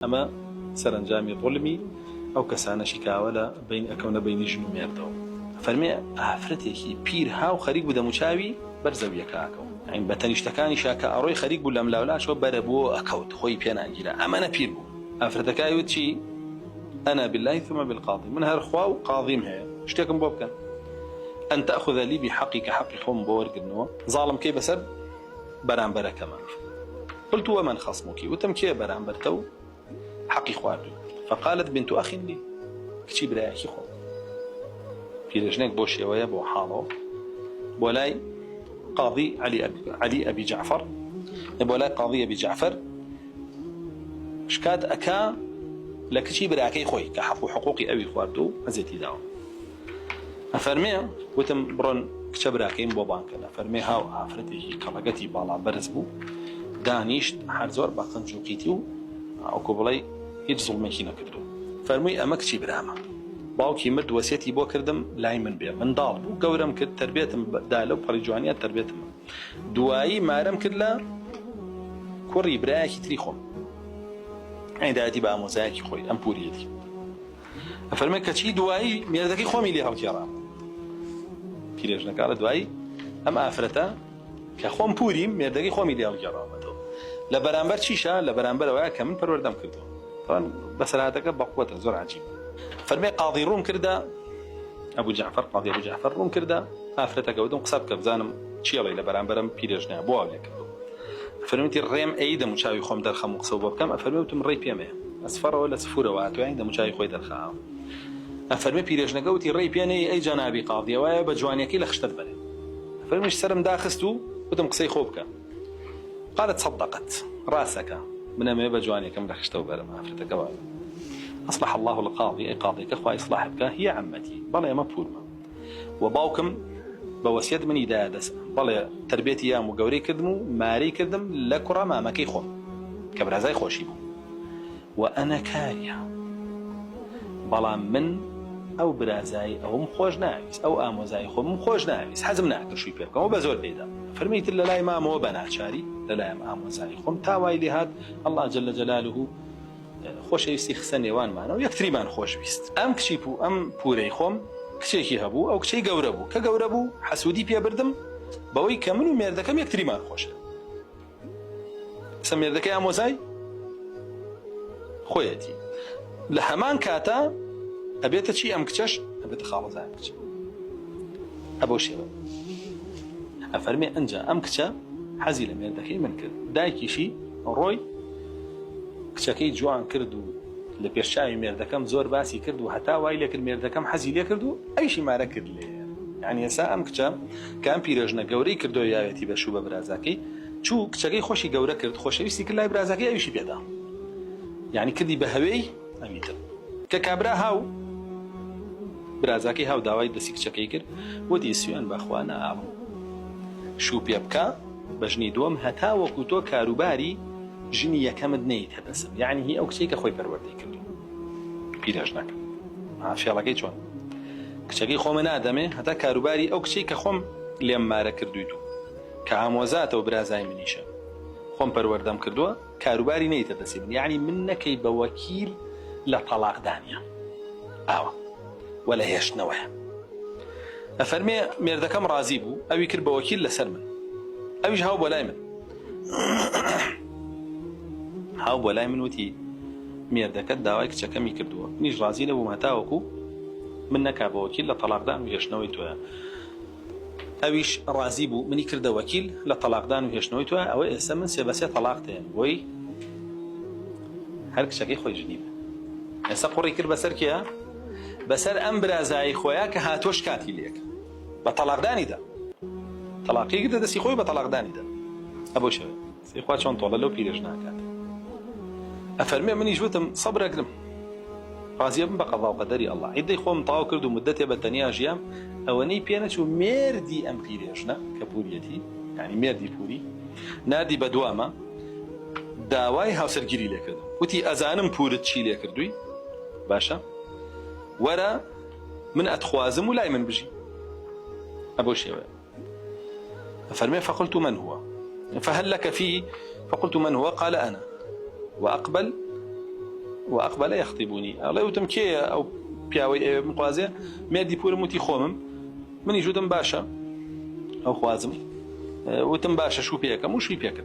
أما سەرنجامی ظلمی ئەو کەسانەشی کاوەلە بین ئەکەونە بینی ژن و مێردەوە. فەرمێ ئافرەتێکی پیر هاو خەریک بوو دەموچاوی بەرزەویەکەکەوە، یعنی بە تەنیشتەکانی شاکە ئەڕۆی خەریک بوو لەم لاولاشەوە بەرە بۆ ئەکەوت خۆی پێناگیرە، ئەمەنە پیر بوو. ئافرەتەکەی وت چی؟ أنا بالله ثم بالقاضي، من هەر خوا و قاضیم هەیە، شتێکم بۆ بکەن. أن تأخذ لي بحقي كحقي خۆم بۆ وەرگرنەوە، زاڵم کەی بەسەر بەرامبەرەکەمە. قلت ومن خصمك؟ وتم کێ بەرامبەرتە و حقي خواردو؟ فقالت بنت أخ لي، كتي برايكي خو. پیرژنێک بۆ شێوەیە بۆ حاڵەوە بۆ لای قاضی علی ئەبی جعفەر، بۆ لای قاضی ئەبی جعفەر شکات ئەکا لە کچی براکەی خۆی کە حەق و حقوقی ئەوی خواردو و ئەزێتی داوە. ئەفەرمێ وتم بڕۆن کچە براکەیم بۆ بانکە. ئەفەرمێ هاو ئافرەتێکی کەڵەگەتی باڵا بەرز بوو، دانیشت هەر زۆر بە قەنجووکیتی و ئەوکو بڵێ هیچ زوڵمێکی نەکردو. فەرمووی ئەمە کچی برامە، باوکی مرد وەسیەتی بۆ کردم لای من بێ، منداڵ بوو گەورەم کرد تربێتم دا لەو پەڕی جوانیات تربێتم، دوایی مارەم کرد لە کوڕی برایەکی تری خۆم، ئەیداەتی بە ئامۆزایەکی خۆی ئەم پوریەتی. ئەفەرمێ کەچی دوایی مێردەکەی خۆمی لێ هەڵگێڕام. پیرێژنەکە لە دوایی ئەم ئافرەتە کە خۆم پوریم مێردەکەی خۆمی لێ هەڵگێڕامەوە. لە بەرامبەر چیشە؟ لە بەرامبەرەوەیە کە من پەروەردەم کردووە. طبعا بەسەرهاتەکە بەقووەتە زۆر عەجیب. فەرمێ قاضی ڕوون کردە ئەبوو جعفەر، قاضی ئەبوو جعفەر ڕوون کردە ئافرەتەکە، وتم قسە بکە بزانم چیڵێ لە بەرامبەرم پیرێژنە بۆ ئاو لێ کردو. فەرمێتی ڕێم ئەی دەموچاوی خۆم دەرخەم و قسە بۆ بکەم. ئەفەرمێ وتم ڕێی پێمەیە، ئەسفەرەوە لە سفورەوە هاتووە دەموچاوی خۆی دەرخاوە. ئەفەرمێ پیرێژنەکە وتی ڕێی پێنەی ئەی جەنابی قاضی، وایە بە جوانیەکەی لە خشتت بەرێ. ئەفەرمیش سەرم داخست و وتم قسەی خۆ بکە. قالت صدقت، ڕاستەکە منەمێ بە جوانیەکەم لە خشتەوە بەرم. ئافرەتەکە وایە أصلح الله القاضي، أي قاضي كخوا إصلاح بك، هي عمتي بلا ما بفورما وباوكم بوسيد من إدادس بلا تربيتي يا مجوري كدمو ماري كدم لكرة ما مكي خون كبرزاي خوشيبو وأنا كاريا بلا من أو برازاي أو مخوج ناويس أو آموزاي خو مخوج ناويس حزم ناكر شوي بيبكم وبزول بيدا. فرميت لا ما مو بنات شاري لا آموزاي خم تاوي لهاد الله جل جلاله خۆشەویستی خسە نێوانمانە و یەکتریمان خۆشویست. ئەم کچی بوو ئەم پورەی خۆم کچێکی هەبوو، ئەو کچەی گەورە بوو کە گەورە بوو حەسوودی پێبردم بەوەی کە من و مێردەکەم یەکتریمان خۆشە. سە مێردەکەی ئامۆزای خۆیەتی لە هەمان کاتە ئەبێتە چی؟ ئەم کچەش ئەبێتە خاڵەزای کچە. ئەبەو شێوە ئەفەرمێ ئەنجا ئەم کچە حەزی لە مێردەکەی من کرد، دایکیشی ڕۆی کچەکەی جوان کرد و لە پێشچاوی مێردەکەم زۆر باسی کرد و هەتا وای لێ کرد مێردەکەم حەزی لێ کرد و ئەویشی مارە کرد لێ. یعنی ئێستا ئەم کچە کە ئەم پیرێژنە گەورەی کردۆ یاوێتی بەشوو بە برازاکەی چوو کچەکەی خۆشی گەورە کرد، خۆشەویستی کرد لای برازاکەی ئەویشی پێدا، یعنی کردی بە هەوەی ئەمیتر. کە کابرا هاو برازاکەی هاو داوای دەستی کچەکەی کرد، وتی سوێن بەخوا ناوم شوو پێ بکە بە ژنی دووەم هەتا وەکو تۆ کاروباری ژنی یەکەمت نەیت هەبەسم، یعنی هی ئەو کچەی کە خۆی پەروەردەی کردو. پیرێژنەکە فێڵەکەی چۆن؟ کچەکەی خۆمە نادەمێ هەتا کاروباری ئەو کچەی کە خۆم لێم مارە کردویت و کە ئامۆزاتەوە برازای منیشە خۆم پەروەردەم کردووە، کاروباری نەیتە دەستی من، یعنی من نەکەی بە وەکیل لە تەلاقدانیە ئاوە وە لە هێشتنەوەیە. ئەفەرمێ مێردەکەم ڕازی بوو، ئەوی کرد بە وەکیل لەسەر من، ئەویش هاو بۆ لای من. هاو بۆ لای من وتی مێردەکەت داوای کچەکەمی کردووە، منیش ڕازی نەبووم هەتاوەکو من نەکا بە وەکیل لە تەلاقدان و هێشتنەوەی تۆیە. ئەویش ڕازی بوو منی کردە وەکیل لە تەلاقدان و هێشتنەوەی تۆیە. ئەوە ئێستا من سێ بەسێ تەلاق دێن بۆی هەر کچەکەی خۆی ژنی بێ. ئێستا قوڕی کرد بەسەر کێیە؟ بەسەر ئەم برازایی خۆیە کە هاتۆش کاتی لێک بە تەلاقدانیدا، تەلاقی کردە دەستی خۆی بە تەلاقدانیدا. ئەبۆ شەوێ سێخوا چۆن تۆڵە لەو پیرێژناکات. ئەفەرمێ منیش وتم سەبرەکرم ڕازیە بم بە قەضا و قەدەری ئەڵڵا، عیدەی خۆم تاو کرد و مدەتێ بە تەنیا ژیام ئەوەنەی پێنەچوو مێردی ئەم پیرێژنە کە پوریەتی، یعنی مێردی پوری نادی بە دوامە داوای هاوسەرگیری لێ کردم، وتی ئەزانم پورت چی لێ کردووی باشە وەرە من ئەتخوازم و لای من بژی. ئەبۆ شێوەیە. ئەفەرمێ فقلت من هو؟ فهل لك فيه؟ فقلت من هو؟ قال أنا. وأقبل وأقبل يخطبني الله يوتم كي أو بياوي مقازة مادي بور متي خومم من يجودم باشا أو خوازم وتم باشا شو بيكم وشو بيكم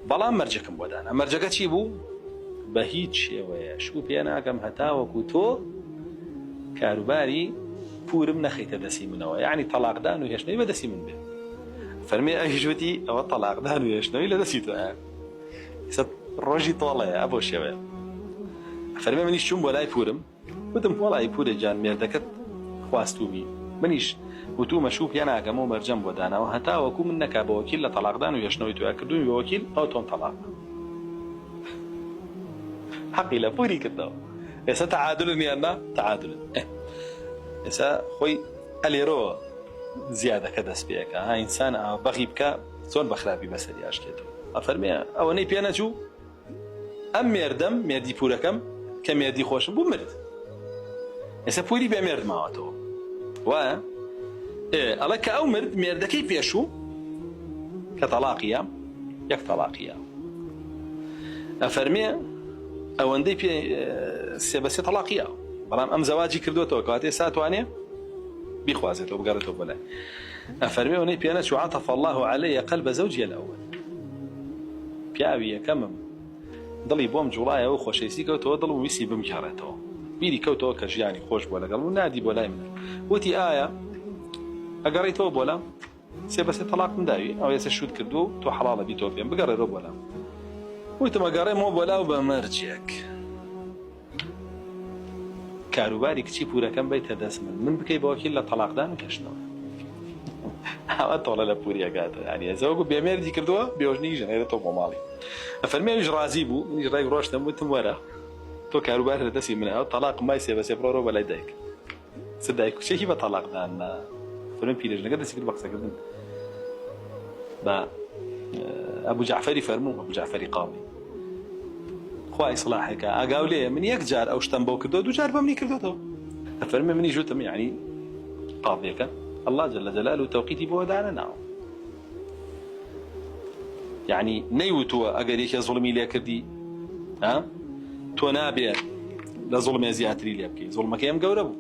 بەڵام مەرجەکەم بۆ دانا مەرجەکە چی بوو بە هیچ شێوەیە شوو پێ ناکەم هەتاوەکو تۆ کاروباری پورم نەخەیتە دەسی منەوە یعنی تەلاقدان و هێشتنەوەی بە دەسی من بێ فەرمێ ئەیژوتی ئەوە تەلاقدان و هێشتنەوەی لە دەسی تۆیە ڕۆژی تۆڵەیە ئە بۆ شێوەیە فەرمێ منیش چووم بۆ لای پورم وتم وەڵی پورە جان مێردەکەت خواستومی منیش وتومە شوو پێ ناکەم و مەرجەم بۆ داناوە هەتاوەکو من نەکا بە وەکیل لە تەلاقدان و هێشتنەوەی تۆیە کردووی بە وەکیل ئەو تۆم تەلاق حەقی لە پوری کردەوە ئێستا تەعادولن یاننا تەعادولن ئێستا خۆی ئەلێرەوە زیادەکە دەست پێەکە ها ئینسان بەغی بکە چۆن بەخراپی بەسەری ئاشکێتەوە ئەفەرمێ ئەوەنەی پێ نەچوو ئەم مێردەم مێردی پورەکەم کە مێردی خۆشم بوو مرد ئێستا پوری بێ مێرد ماوەتەوە وایە ئەڵە کە ئەو مرد مێردەکەی پێشوو کە تەلاقیە یەک تەلاقیە ئەفەرمێ ئەوەندەی پێ سێ بەسێ تەلاقیە بەڵام ئەم زەواجی کردوێتەوە کەواتێ ساتوانێ بیخوازێتەوە بگەڕێتەوە بەلای ئەفەرمێ ئەوەنەی پێ نەچوو عەطەف الله عەلەیە قەلبە زەوجی الأول پیاوی یەکەمم دڵی بۆم جوڵایەوە خۆشەویستی کەوتەوە دڵ و ویسی بمگەڕێتەوە بیری کەوتەوە کە ژیانی خۆش بۆ لەگەڵ و نادی بۆ لای من وتی ئایا ئەگەڕێیتەوە بۆ لام سێ بەسێ تەلاقم داوی ئەو ێستا شوت کردو تۆ حەڵاڵە بیتەوە پێم بگەڕێرەوە بۆ لام وتم ئەگەڕێمەوە بۆ لاو بە مەرجێک کاروباری کچی پورەکەم بیتە دەست من بکەی بە وەکیل لە تەلاقدان و هێشتنەوە ئەوە تۆڵە لە پوریەکاتە یعنی ئێزەوەکو بێمێردی کردووە بێوژنی ژەنێرێتەوە بۆ ماڵی ئەفەرمێنیش ڕازی بوو منیش ڕای ڕۆشتم وتم وەرە تۆ کاروبار لە دەستی منە ئەو تەلاقم مای سێ بەسێ بڕۆ بەلای دایک چ دایک کوچێکی بە تەلاقدان فەرمێ پیرێژنەکە دەستی کرد بە قسەکردن بە ئەبوو جەعفەری فەرموو ئەبوو جەعفەری قاڵی خوا ئیسلاحێکە ئاگاو لێ من یەک جار ئەو شتەم بۆ کردو دوو جار بەمنی کردوتەوە ئەفەرمێ منی ژوتم یعنی قاضیەکە الله جل جلاله توقيتي بو دانا ناو يعني نيوتوا اگر يك ظلمي لي كردي ها تو نابي لا ظلم زياتري لي بكي ظلمك يم قوربو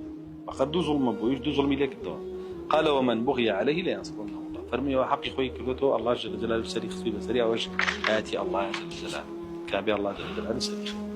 فقد دو ظلم بو يجدو ظلمي لي كدو قال ومن بغي عليه لا ينصرونه الله فرمي وحقي خوي كدوتو الله جل جلاله سري خسوي سري واش اتي الله جل جلاله كابي الله جل جلاله سري